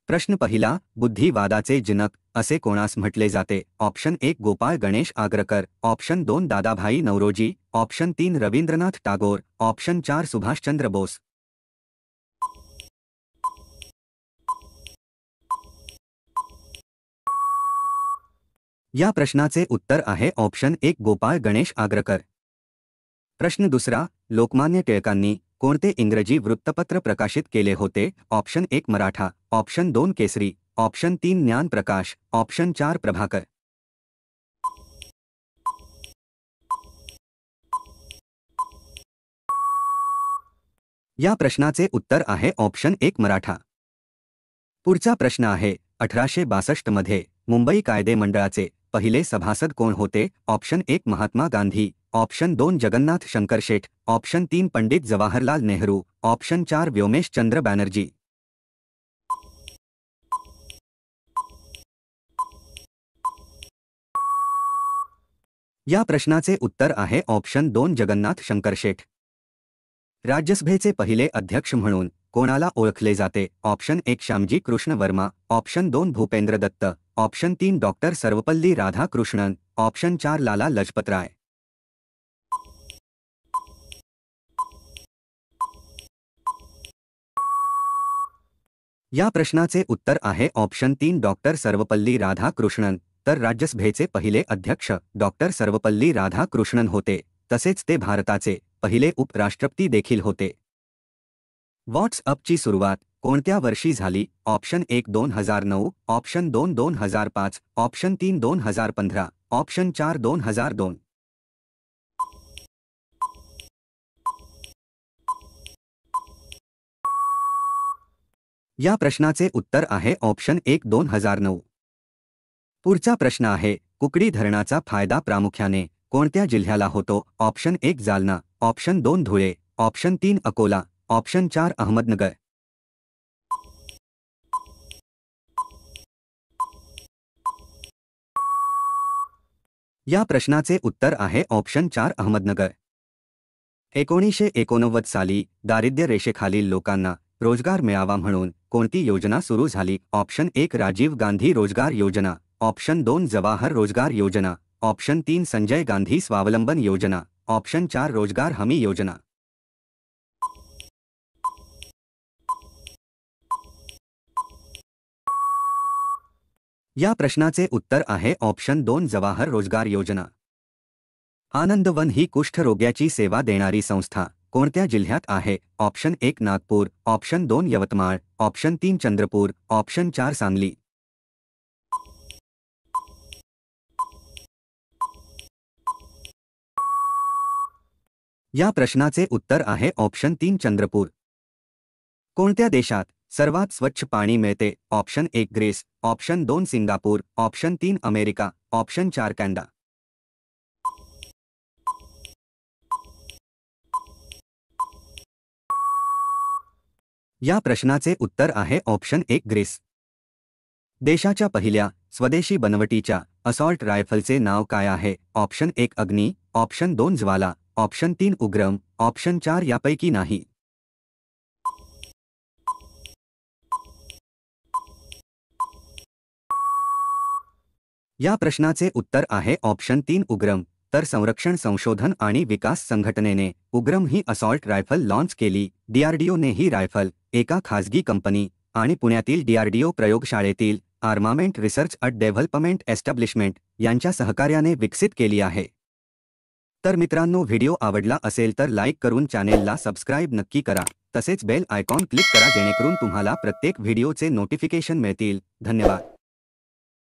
प्रश्न पहिला, बुद्धिवादाचे जनक असे कोणास म्हटले जाते? Option 1 Gopal Ganesh Agarkar, option 2 Dadabhai Naoroji, option 3 Rabindranath Tagore, option 4 Subhash Chandra Bose. या प्रश्नाचे उत्तर आहे ऑप्शन 1 गोपाळ गणेश आगरकर. प्रश्न दुसरा, लोकमान्य टिळकांनी कोणते इंग्रजी वृत्तपत्र प्रकाशित केले होते? ऑप्शन 1 मराठा, ऑप्शन 2 केसरी, ऑप्शन 3 ज्ञान प्रकाश, ऑप्शन 4 प्रभाकर. या प्रश्नाचे उत्तर आहे ऑप्शन 1 मराठा. पुढचा प्रश्न आहे, 1862 मध्ये मुंबई कायदे मंडळाचे पहिले सभासद कोण होते? ऑप्शन 1 महात्मा गांधी, ऑप्शन 2 जगन्नाथ शंकर शेठ, ऑप्शन 3 पंडित जवाहरलाल नेहरू, ऑप्शन 4 व्योमेश चंद्र बॅनर्जी. या प्रश्नाचे उत्तर आहे ऑप्शन 2 जगन्नाथ शंकर शेठ. राज्यसभेचे पहिले अध्यक्ष म्हणून कोणाला ओळखले जाते? Option 1 Shyamji Krishna Varma, option 2 Bhupendra Datta, option 3 doctor Sarvepalli Radhakrishnan, option 4 Lala Lajpat Rai. या प्रश्नाचे उत्तर आहे ऑप्शन 3 डॉक्टर सर्वपल्ली राधाकृष्णन. तर राज्यसभेचे पहिले अध्यक्ष डॉक्टर सर्वपल्ली राधाकृष्णन होते. तसेच ते भारताचे पहिले उपराष्ट्रपती देखील होते. व्हॉट्सअपची सुरुवात कोणत्या वर्षी झाली? Option 1 2009, option 2 2005, option 3 2015, option 4 2002. या प्रश्नाचे उत्तर आहे ऑप्शन 1 2009. पुढचा प्रश्न आहे, कुकडी धरणाचा फायदा प्रामुख्याने कोणत्या जिल्ह्याला होतो? Option 1 Jalna, option 2 Dhule, option 3 Akola, option 4 Ahmednagar. या प्रश्नाचे उत्तर आहे ऑप्शन 4 अहमदनगर. 1989 साली दारिद्र्य रेषेखालील लोकांना रोजगार मिळावा म्हणून कोणती योजना सुरू झाली? ऑप्शन 1 राजीव गांधी रोजगार योजना, ऑप्शन 2 जवाहर रोजगार योजना, ऑप्शन 3 संजय गांधी स्वावलंबन योजना, ऑप्शन 4 रोजगार हमी योजना. या प्रश्नाचे उत्तर आहे ऑप्शन 2 जवाहर रोजगार योजना. आनंदवन ही कुष्ठरोग्याची सेवा देणारी संस्था कोणत्या जिल्ह्यात आहे? Option 1 Nagpur, option 2 Yavatmal, option 3 Chandrapur, option 4 Sangli. या प्रश्नाचे उत्तर आहे ऑप्शन 3 चंद्रपूर. कोणत्या देशात सर्वात स्वच्छ पाणी मिळते? Option 1 Greece, option 2 Singapore, option 3 America, option 4 Canada. या प्रश्नाचे उत्तर आहे ऑप्शन 1 ग्रीस. देशाच्या पहिल्या स्वदेशी बनवटीच्या असॉल्ट रायफलचे नाव काय आहे? ऑप्शन 1 अग्नी, ऑप्शन 2 ज्वाला, ऑप्शन 3 उग्रम, ऑप्शन 4 यापैकी नाही. या प्रश्नाचे उत्तर आहे ऑप्शन 3 उग्रम. तर संरक्षण संशोधन आणि विकास संघटनेने उग्रम ही असॉल्ट रायफल लॉन्च केली. डीआरडीओने ही रायफल एका खासगी कंपनी आणि पुण्यातील डीआरडीओ प्रयोगशाळेतील armament research and development establishment यांच्या सहकार्याने विकसित केली आहे. तर मित्रांनो, व्हिडिओ आवडला असेल तर लाईक करून चॅनेलला सबस्क्राईब नक्की करा. तसेच बेल आयकॉन क्लिक करा जेणेकरून तुम्हाला प्रत्येक व्हिडिओचे नोटिफिकेशन मिळतील. धन्यवाद.